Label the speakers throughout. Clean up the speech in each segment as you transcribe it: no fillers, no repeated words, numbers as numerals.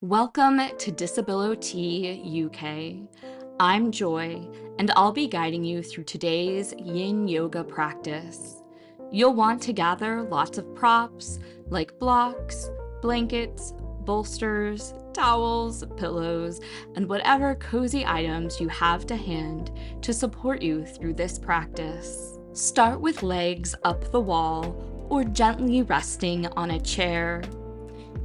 Speaker 1: Welcome to Disability UK. I'm Joy, and I'll be guiding you through today's yin yoga practice. You'll want to gather lots of props like blocks, blankets, bolsters, towels, pillows, and whatever cozy items you have to hand to support you through this practice. Start with legs up the wall or gently resting on a chair.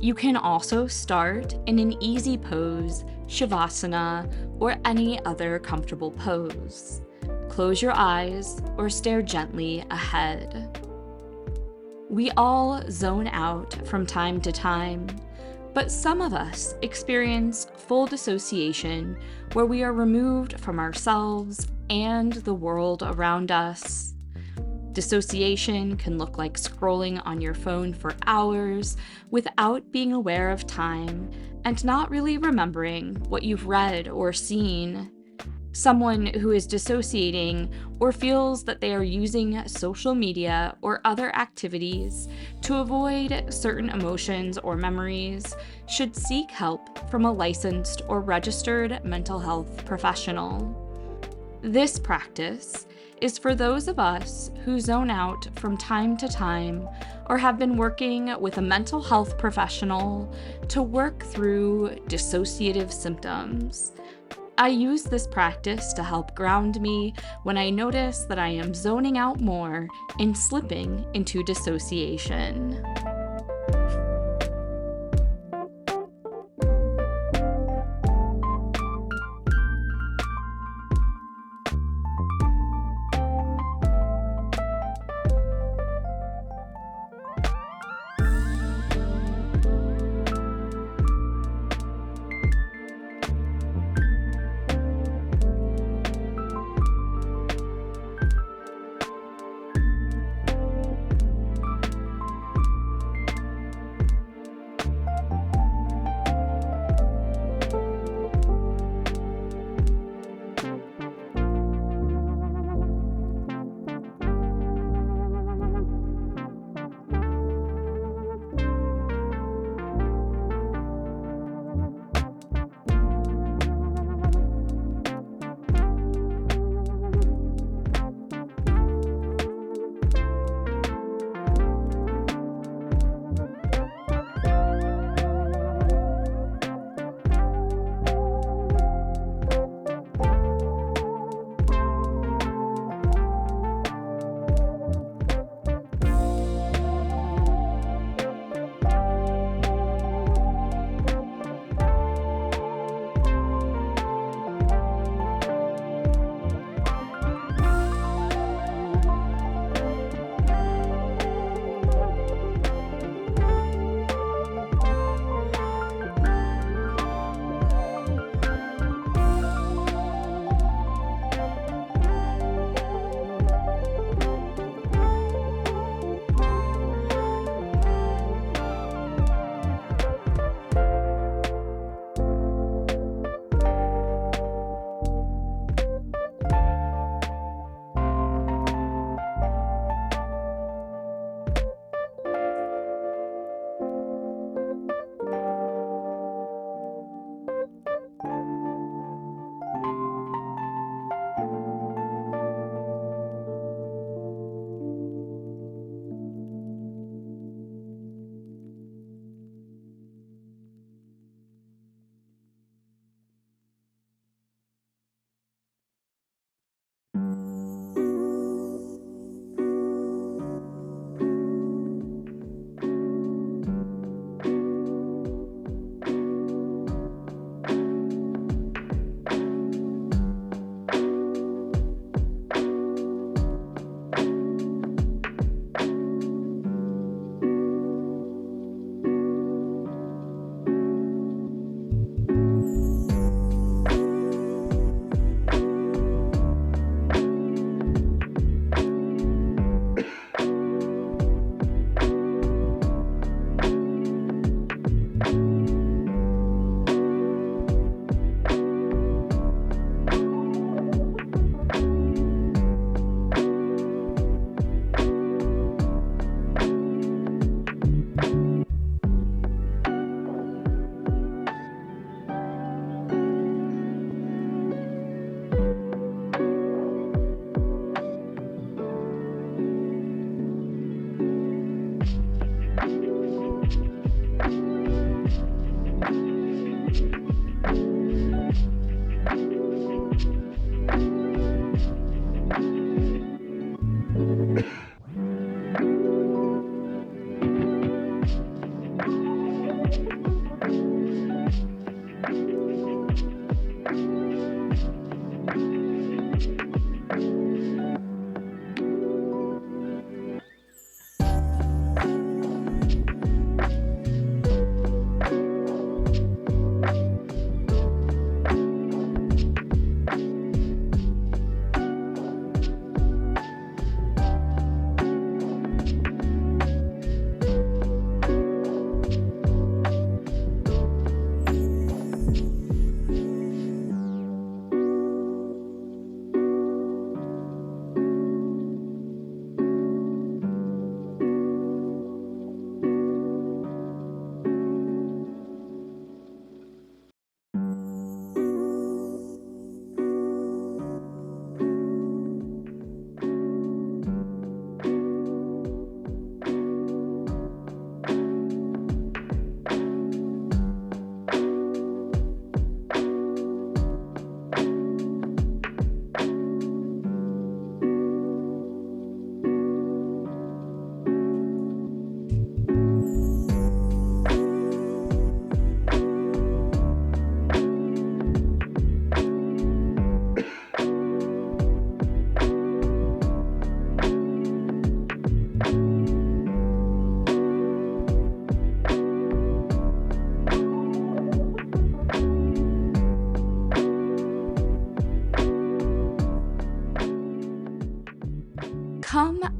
Speaker 1: You can also start in an easy pose, shavasana, or any other comfortable pose. Close your eyes or stare gently ahead. We all zone out from time to time, but some of us experience full dissociation where we are removed from ourselves and the world around us. Dissociation can look like scrolling on your phone for hours without being aware of time and not really remembering what you've read or seen. Someone who is dissociating or feels that they are using social media or other activities to avoid certain emotions or memories should seek help from a licensed or registered mental health professional. This practice is for those of us who zone out from time to time or have been working with a mental health professional to work through dissociative symptoms. I use this practice to help ground me when I notice that I am zoning out more and slipping into dissociation.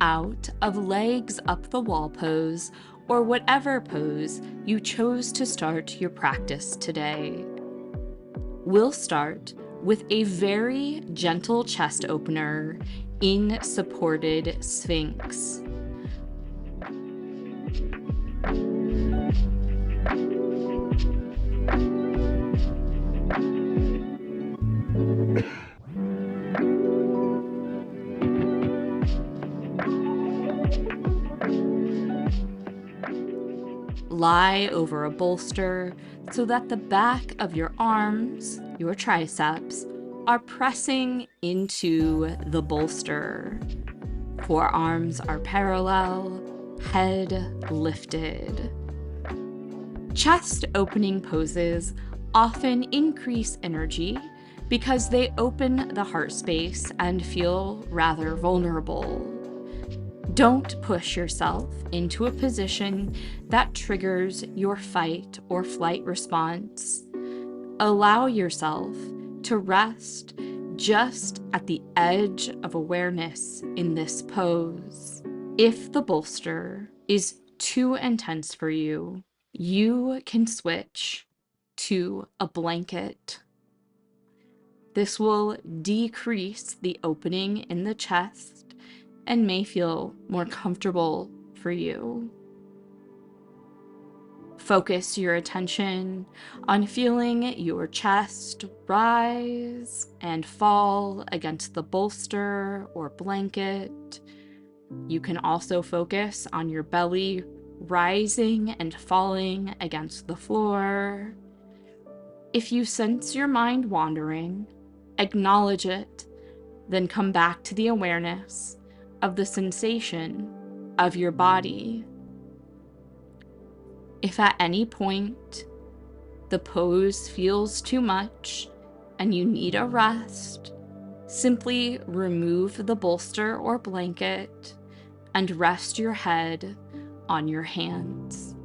Speaker 1: out of legs up the wall pose or whatever pose you chose to start your practice today. We'll start with a very gentle chest opener in supported Sphinx. Lie over a bolster so that the back of your arms, your triceps, are pressing into the bolster. Forearms are parallel, head lifted. Chest opening poses often increase energy because they open the heart space and feel rather vulnerable. Don't push yourself into a position that triggers your fight or flight response. Allow yourself to rest just at the edge of awareness in this pose. If the bolster is too intense for you, you can switch to a blanket. This will decrease the opening in the chest and may feel more comfortable for you. Focus your attention on feeling your chest rise and fall against the bolster or blanket. You can also focus on your belly rising and falling against the floor. If you sense your mind wandering, acknowledge it, then come back to the awareness of the sensation of your body. If at any point the pose feels too much and you need a rest, simply remove the bolster or blanket and rest your head on your hands.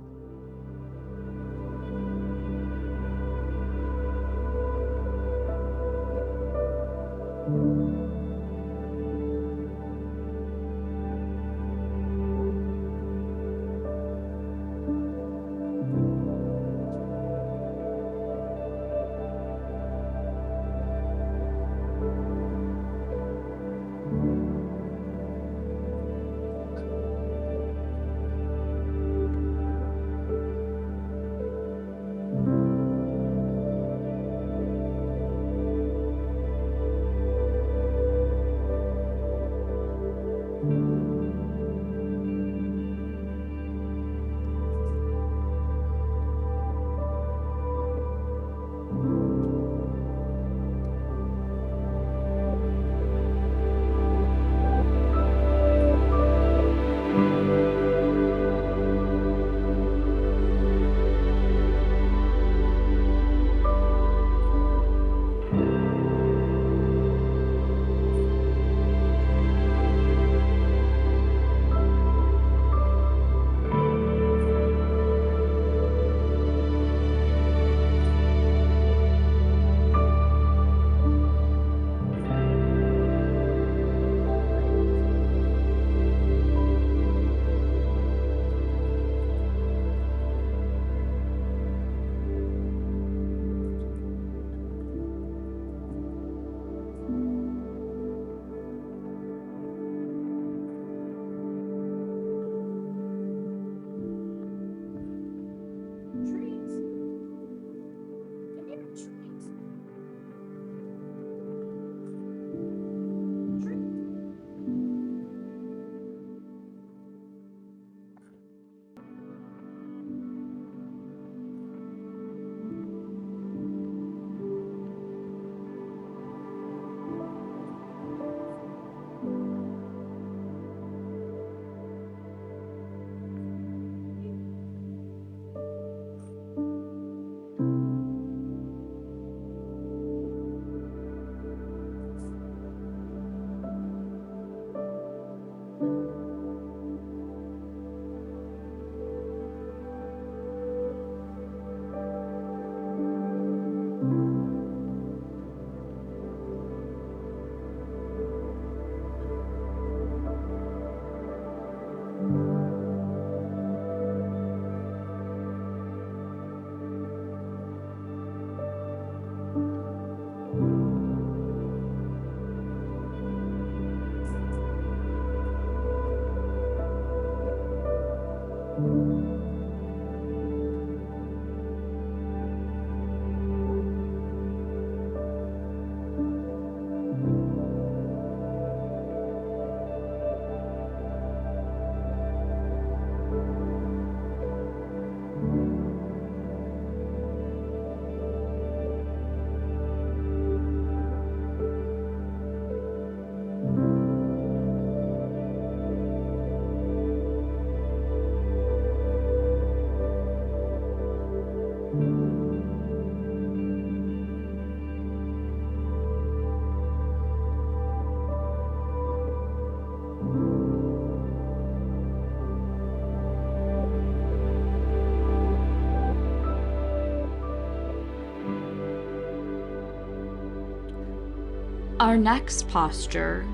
Speaker 1: Our next posture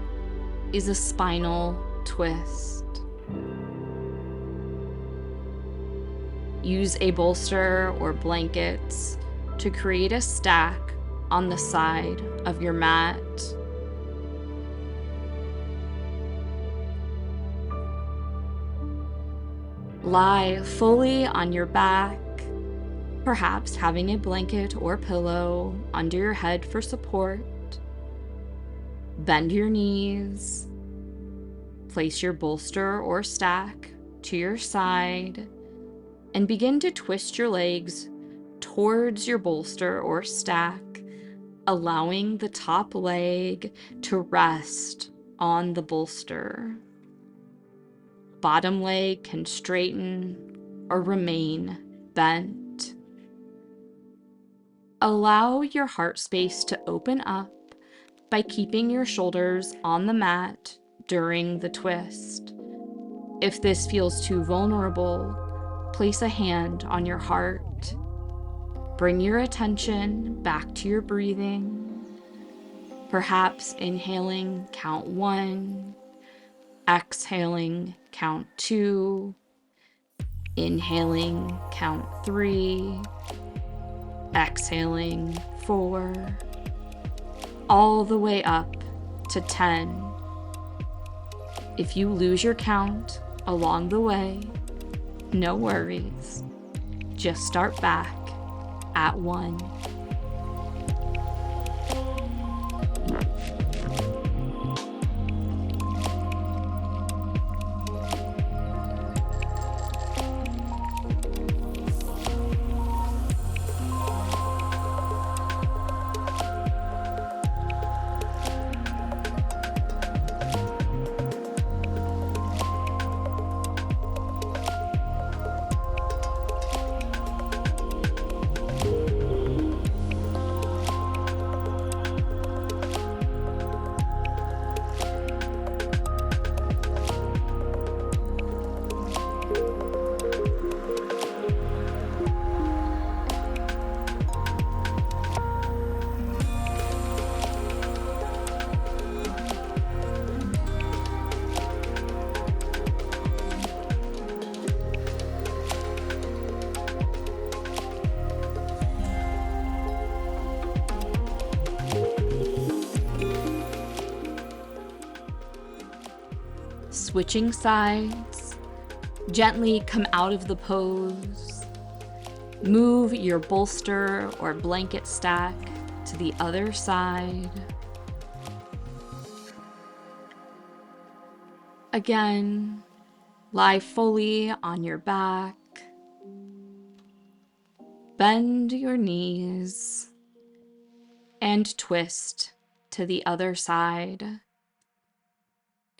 Speaker 1: is a spinal twist. Use a bolster or blankets to create a stack on the side of your mat. Lie fully on your back, perhaps having a blanket or pillow under your head for support. Bend your knees. Place your bolster or stack to your side and begin to twist your legs towards your bolster or stack, allowing the top leg to rest on the bolster. Bottom leg can straighten or remain bent. Allow your heart space to open up by keeping your shoulders on the mat during the twist. If this feels too vulnerable, place a hand on your heart. Bring your attention back to your breathing. Perhaps inhaling, count 1. Exhaling, count 2. Inhaling, count 3. Exhaling, 4. All the way up to 10. If you lose your count along the way, no worries. Just start back at 1. Switching sides, gently come out of the pose. Move your bolster or blanket stack to the other side. Again, lie fully on your back. Bend your knees and twist to the other side.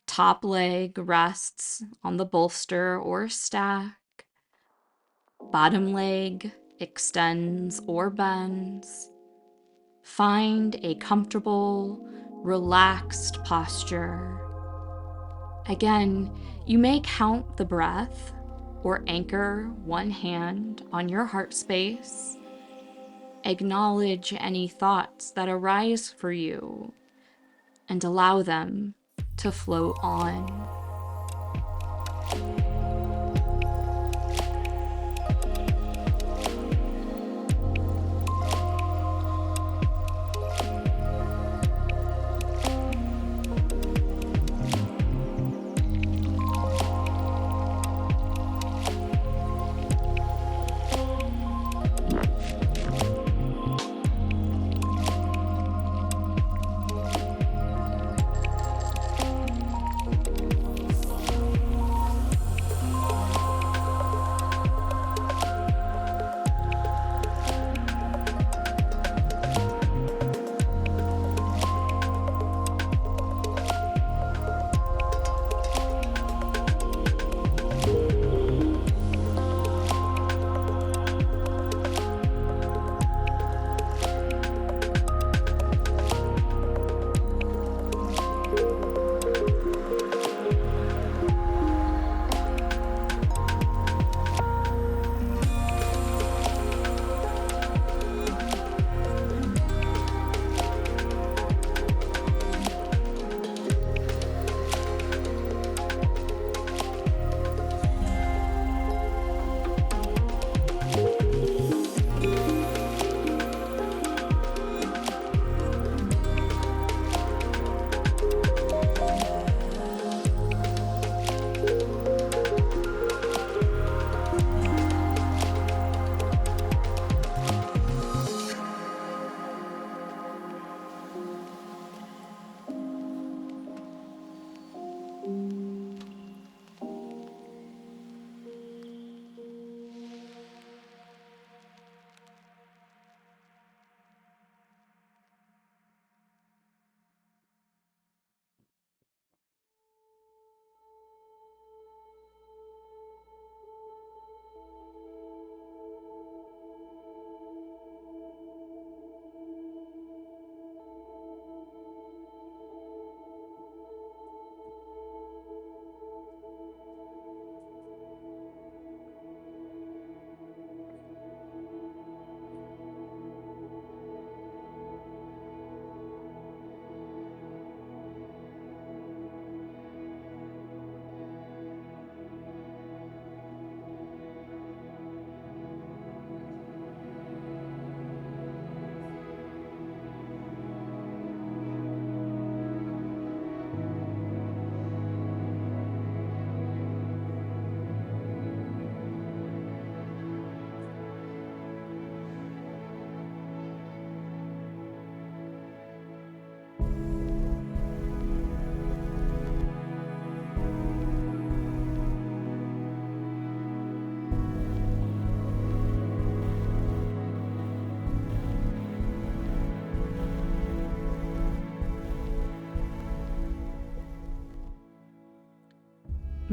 Speaker 1: Top leg rests on the bolster or stack. Bottom leg extends or bends. Find a comfortable, relaxed posture. Again, you may count the breath or anchor one hand on your heart space. Acknowledge any thoughts that arise for you and allow them to float on.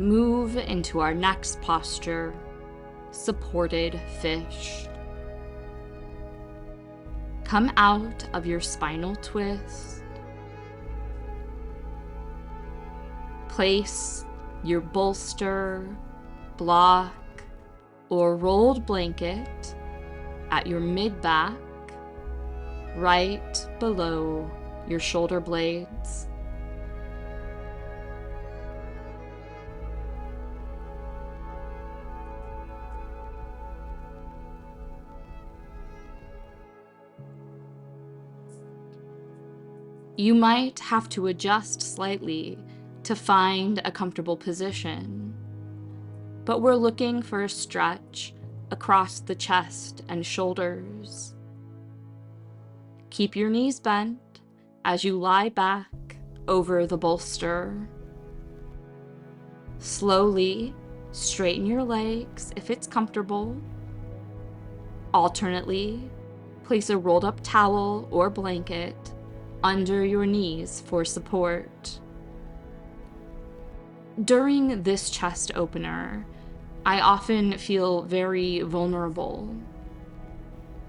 Speaker 1: move into our next posture, supported fish. Come out of your spinal twist. Place your bolster, block, or rolled blanket at your mid-back, right below your shoulder blades. You might have to adjust slightly to find a comfortable position, but we're looking for a stretch across the chest and shoulders. Keep your knees bent as you lie back over the bolster. Slowly straighten your legs if it's comfortable. Alternately, place a rolled up towel or blanket under your knees for support. During this chest opener, I often feel very vulnerable.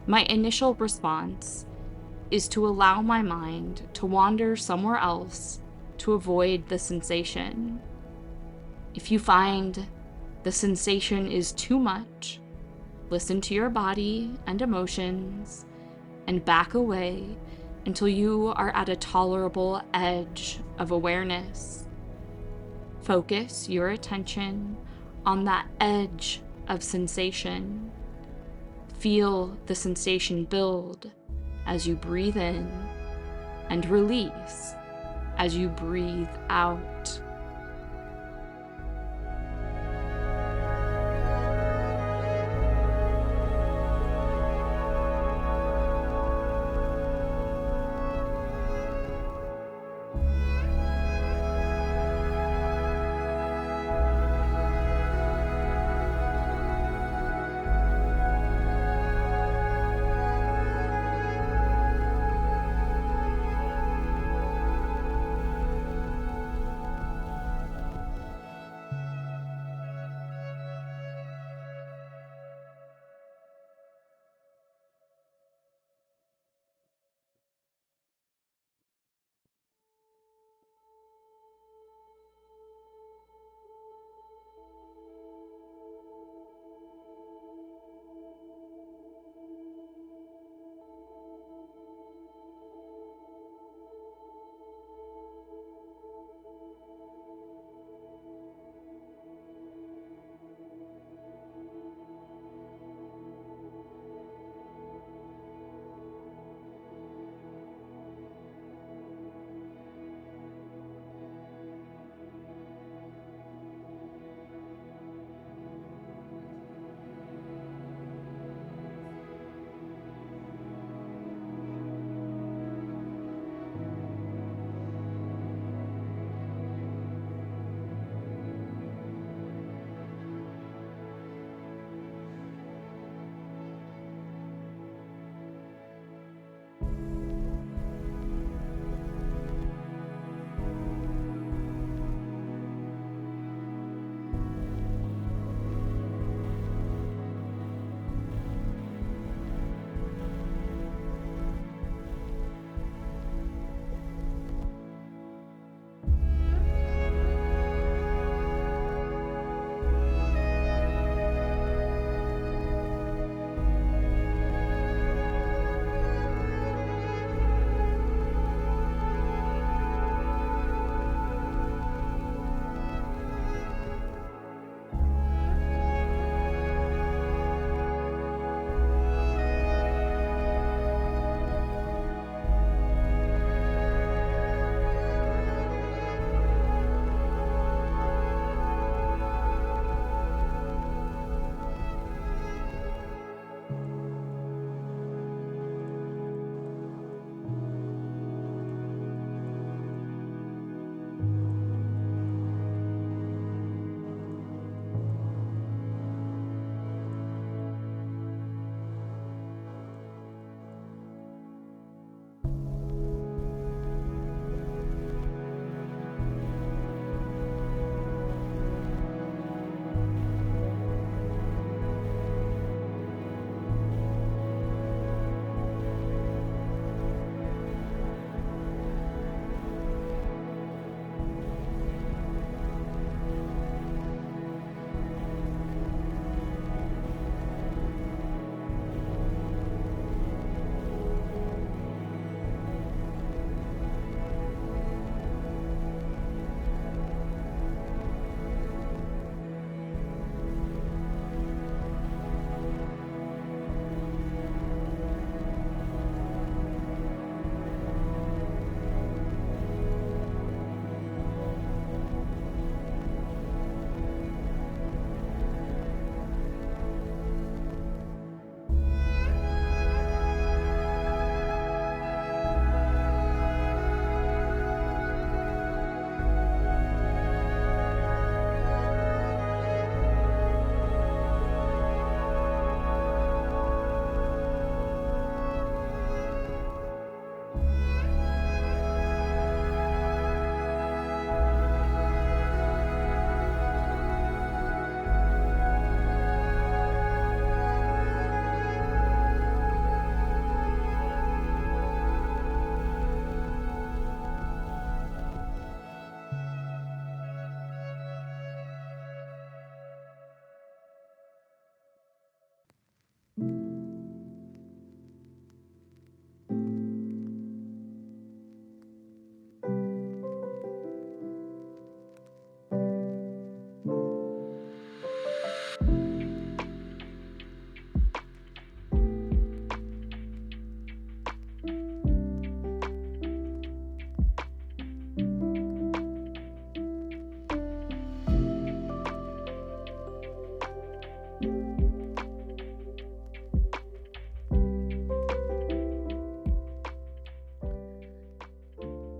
Speaker 1: My initial response is to allow my mind to wander somewhere else to avoid the sensation. If you find the sensation is too much, listen to your body and emotions and back away until you are at a tolerable edge of awareness. Focus your attention on that edge of sensation. Feel the sensation build as you breathe in and release as you breathe out.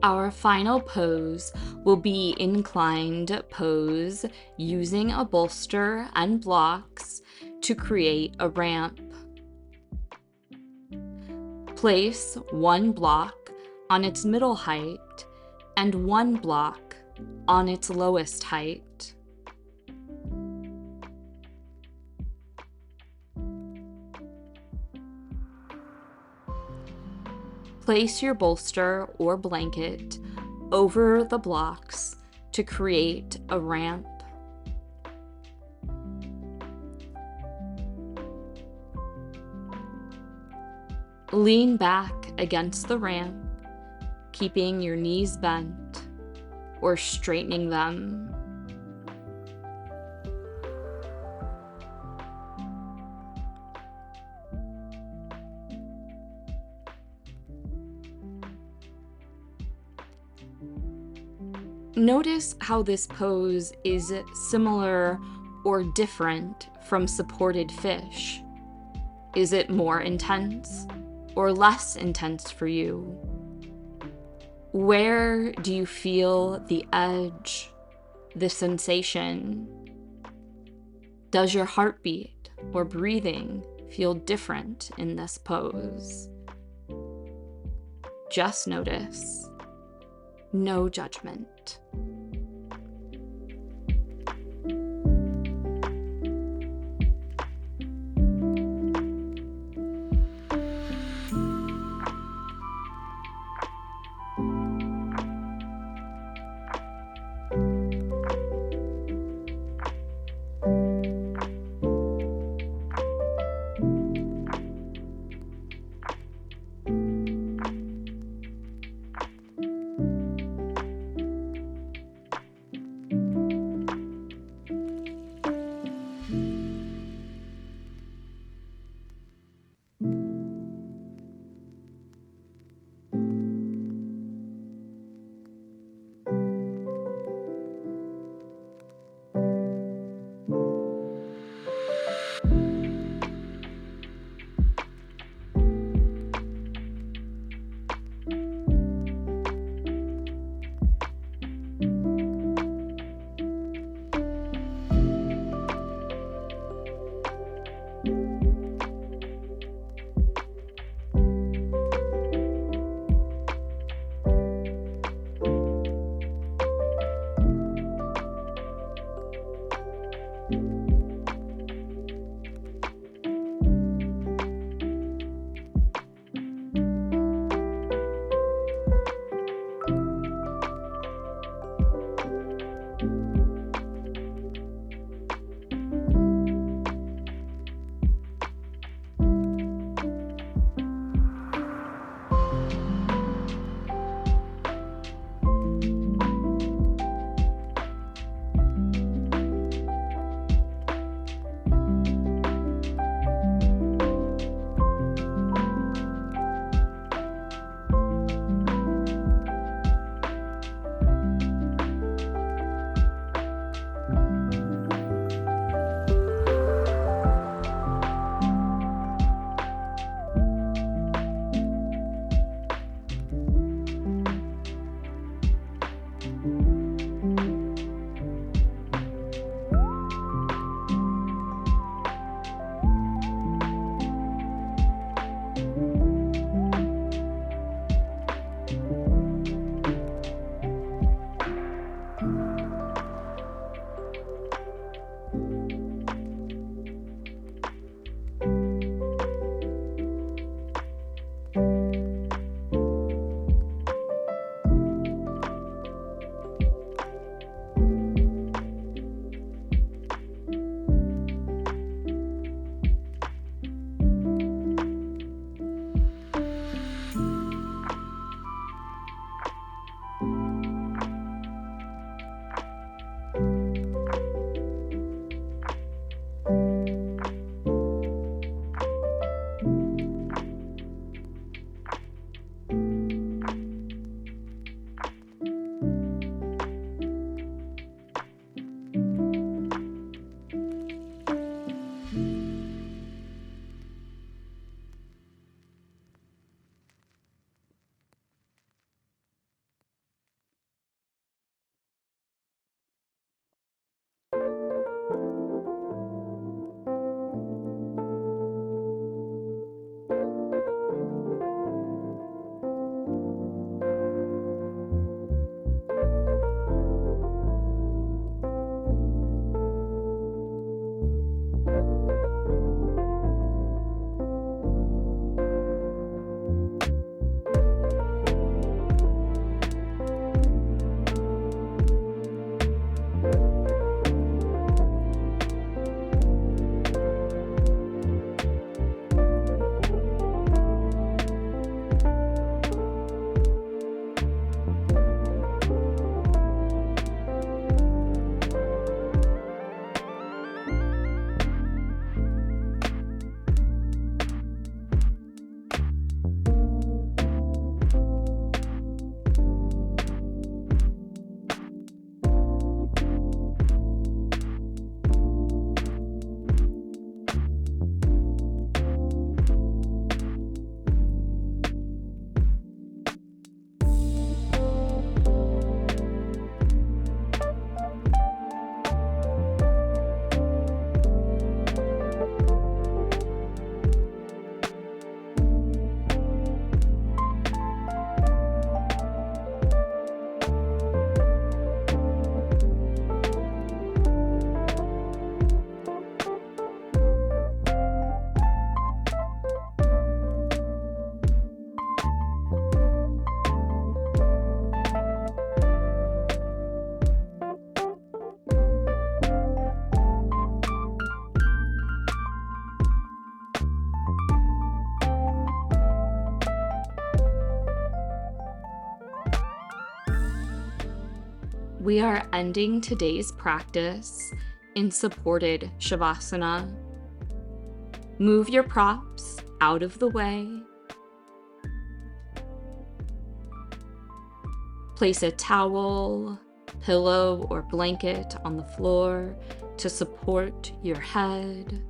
Speaker 1: Our final pose will be inclined pose using a bolster and blocks to create a ramp. Place one block on its middle height and one block on its lowest height. Place your bolster or blanket over the blocks to create a ramp. Lean back against the ramp, keeping your knees bent or straightening them. Notice how this pose is similar or different from supported fish. Is it more intense or less intense for you? Where do you feel the edge, the sensation? Does your heartbeat or breathing feel different in this pose? Just notice. No judgment. We are ending today's practice in supported shavasana. Move your props out of the way. Place a towel, pillow, or blanket on the floor to support your head.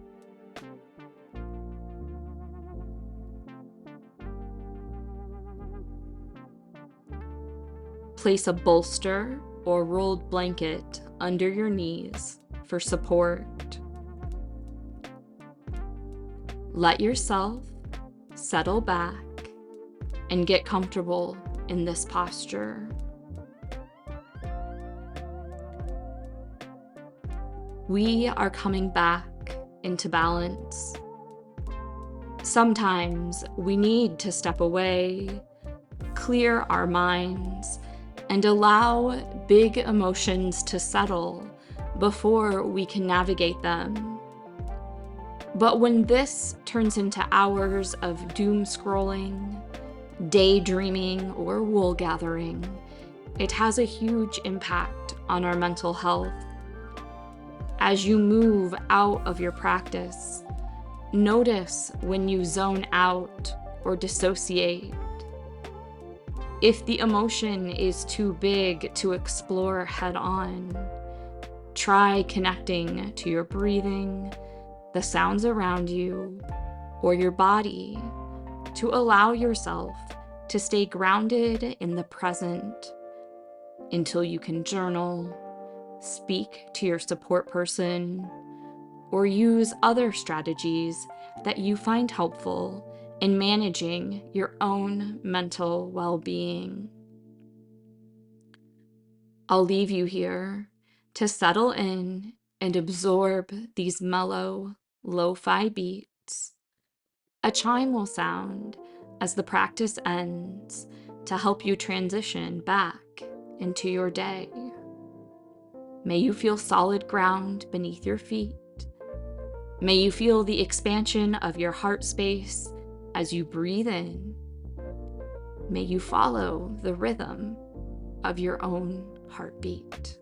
Speaker 1: Place a bolster or rolled blanket under your knees for support. Let yourself settle back and get comfortable in this posture. We are coming back into balance. Sometimes we need to step away, clear our minds, and allow big emotions to settle before we can navigate them. But when this turns into hours of doom scrolling, daydreaming, or wool gathering, it has a huge impact on our mental health. As you move out of your practice, notice when you zone out or dissociate. If the emotion is too big to explore head on, try connecting to your breathing, the sounds around you, or your body to allow yourself to stay grounded in the present until you can journal, speak to your support person, or use other strategies that you find helpful in managing your own mental well-being. I'll leave you here to settle in and absorb these mellow, lo-fi beats. A chime will sound as the practice ends to help you transition back into your day. May you feel solid ground beneath your feet. May you feel the expansion of your heart space as you breathe in. May you follow the rhythm of your own heartbeat.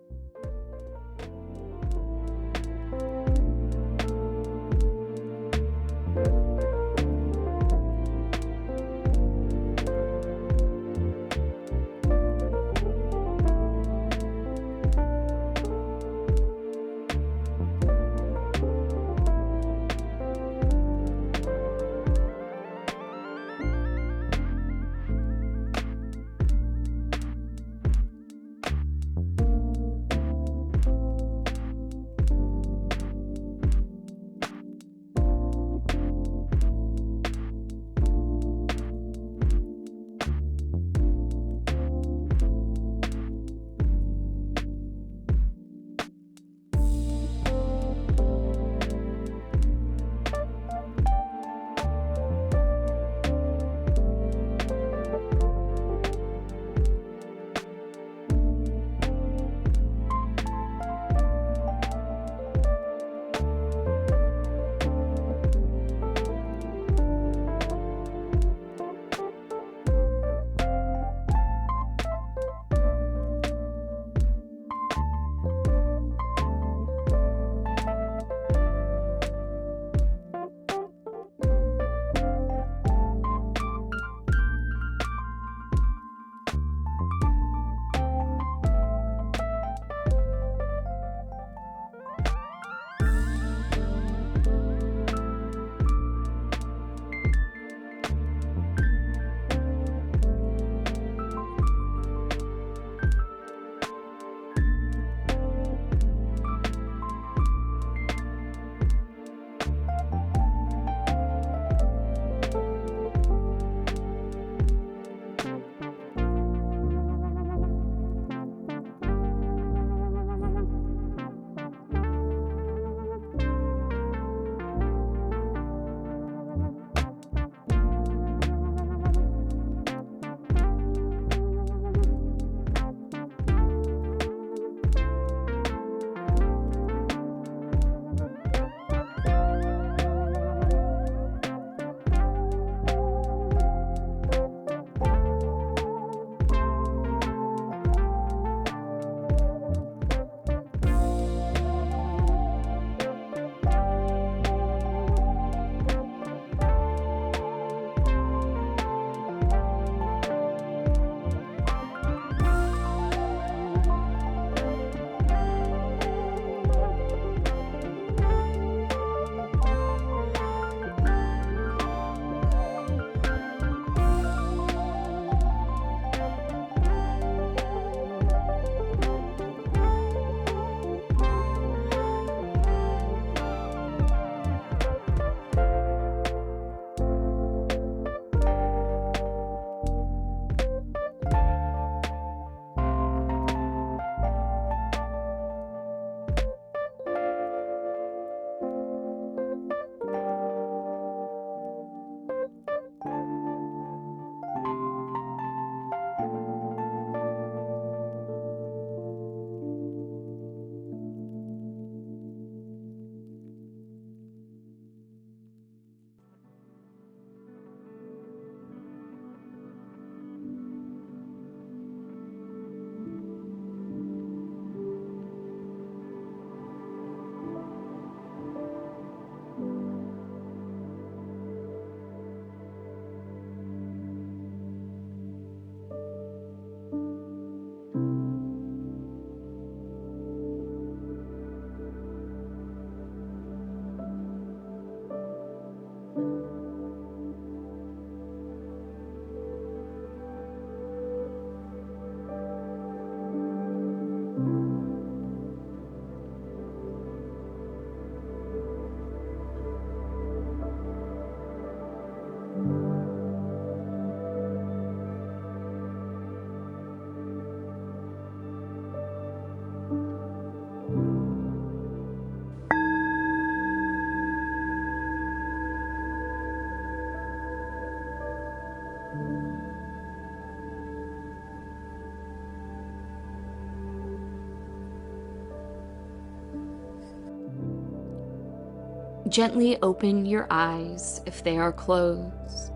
Speaker 1: Gently open your eyes if they are closed.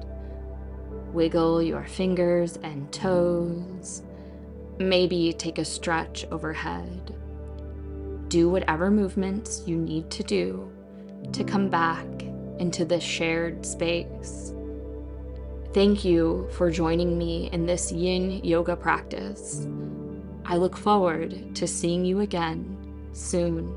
Speaker 1: Wiggle your fingers and toes. Maybe take a stretch overhead. Do whatever movements you need to do to come back into this shared space. Thank you for joining me in this yin yoga practice. I look forward to seeing you again soon.